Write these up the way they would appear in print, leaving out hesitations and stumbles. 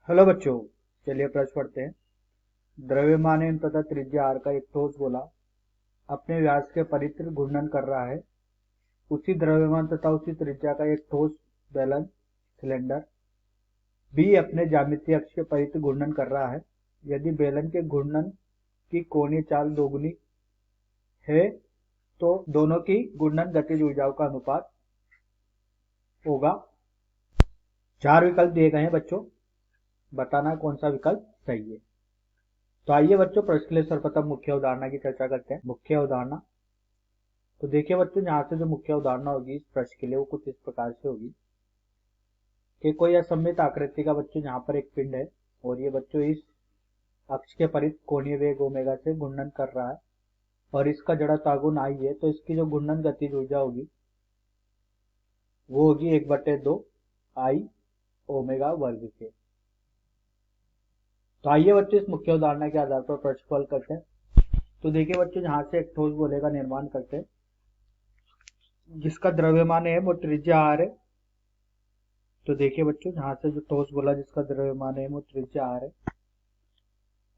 Hello बच्चों, चलिए प्रश्न पढ़ते हैं। द्रव्यमान एम तथा त्रिज्या आर का एक ठोस गोला अपने व्यास के परित्र घूर्णन कर रहा है। उसी द्रव्यमान तथा उसी त्रिज्या का एक ठोस बेलन सिलेंडर बी अपने ज्यामितीय अक्ष के परित्र घूर्णन कर रहा है। यदि बेलन के घूर्णन की कोणीय चाल दोगुनी है तो दोनों की घूर्णन गतिज ऊर्जाओं का अनुपात होगा। चार विकल्प दिए गए हैं बच्चों, बताना कौन सा विकल्प सही है। तो आइए बच्चों प्रश्न के लिए सर्वप्रथम मुख्य अवधारणा की चर्चा करते हैं। मुख्य अवधारणा, तो देखिए बच्चों, यहाँ से जो मुख्य अवधारणा होगी इस प्रश्न के लिए वो कुछ इस प्रकार से होगी कि कोई असममित आकृति का बच्चों यहाँ पर एक पिंड है और ये बच्चों इस अक्ष के परित कोणीय वेग ओमेगा से घूर्णन कर रहा है और इसका जड़त्व आघूर्ण आई है, तो इसकी जो घूर्णन गतिज ऊर्जा होगी वो होगी 1/2 आई ओमेगा वर्ग के। तो आइए बच्चों इस मुख्य उदाहरण के आधार पर प्रश्न को हल करते हैं। तो देखिए बच्चों, जहां से एक ठोस गोले का निर्माण करते हैं जिसका द्रव्यमान है वो त्रिज्या आर है। तो देखिए बच्चों, जहां से जो ठोस गोला जिसका द्रव्यमान है वो त्रिज्या आर है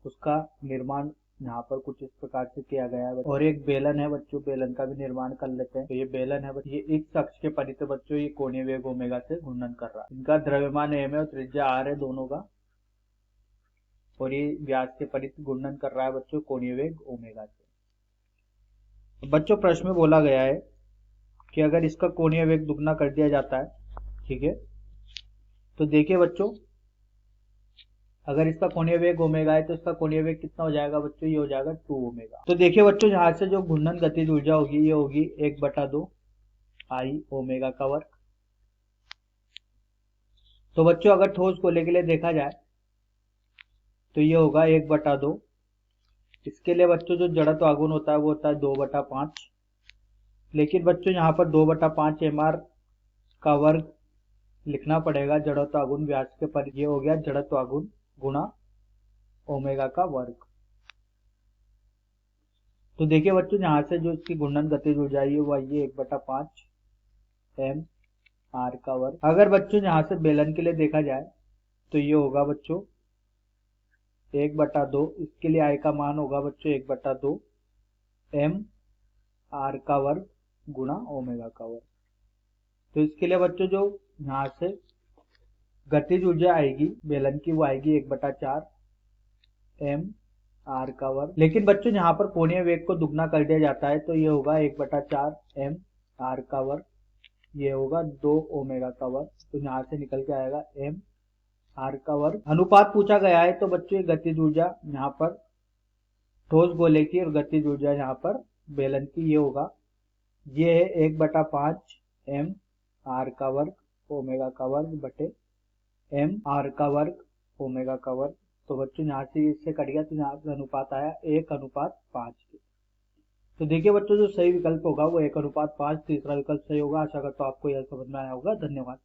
उसका निर्माण यहाँ पर कुछ इस प्रकार से किया गया है। और एक बेलन है बच्चों, बेलन का भी निर्माण कर लेते हैं। तो ये बेलन है बच्चों, ये एक अक्ष के परित बच्चों ये कोणीय वेग ओमेगा से घूर्णन कर रहा है। इनका द्रव्यमान एम है और त्रिज्या आर है दोनों का, और ये व्यास के परित घूर्णन कर रहा है बच्चों कोणीय वेग ओमेगा से। बच्चों प्रश्न में बोला गया है कि अगर इसका कोणीय वेग दुगना कर दिया जाता है, ठीक है, तो देखिए बच्चों, अगर इसका कोणीय वेग ओमेगा है तो इसका कोणीय वेग कितना हो जाएगा बच्चों, ये हो जाएगा 2 ओमेगा। तो देखिए बच्चों, यहां से जो घूर्णन गतिज ऊर्जा होगी ये होगी 1/2 आई ओमेगा का वर्ग। तो बच्चों अगर ठोस गोले के लिए देखा जाए तो ये होगा 1/2। इसके लिए बच्चों जो जड़त्व आघूर्ण होता है वो होता है 2/5। लेकिन बच्चों यहाँ पर 2/5 mr का वर्ग लिखना पड़ेगा। जड़त्व आघूर्ण व्यास के पर ये हो गया जड़त्व आघूर्ण गुणा ओमेगा का वर्ग। तो देखिए बच्चों, यहाँ से जो इसकी घूर्णन गतिज ऊर्जा है वो आई है 1/5 m r का वर्ग। अगर बच्चों यहाँ से बेलन के लिए देखा जाए तो ये होगा बच्चों 1/2। इसके लिए आई का मान होगा बच्चों 1/2 m r का वर्ग गुणा ओमेगा का वर्ग। तो इसके लिए बच्चों जो यहाँ से गतिज ऊर्जा आएगी बेलन की वो आएगी 1/4 m r का वर्ग। लेकिन बच्चों यहाँ पर कोणीय वेग को दुगना कर दिया जाता है तो ये होगा 1/4 m r का वर्ग, ये होगा 2 ओमेगा का वर्ग। तो यहाँ से निकल के आएगा m r का वर्ग। अनुपात पूछा गया है तो बच्चों ये गतिज ऊर्जा यहाँ पर ठोस गोले की और गतिज ऊर्जा यहाँ पर बेलन की ये होगा, ये है 1/5 m r का वर्ग ओमेगा का वर्ग बटे m r का वर्ग ओमेगा का वर्ग। तो बच्चों यहाँ से इससे कट गया तो यहाँ से अनुपात आया 1/5 के। तो देखिए बच्चों, जो सही विकल्प होगा वो 1/5, तीसरा विकल्प सही होगा। आशा करता हूँ आपको यह समझ में आया होगा। धन्यवाद।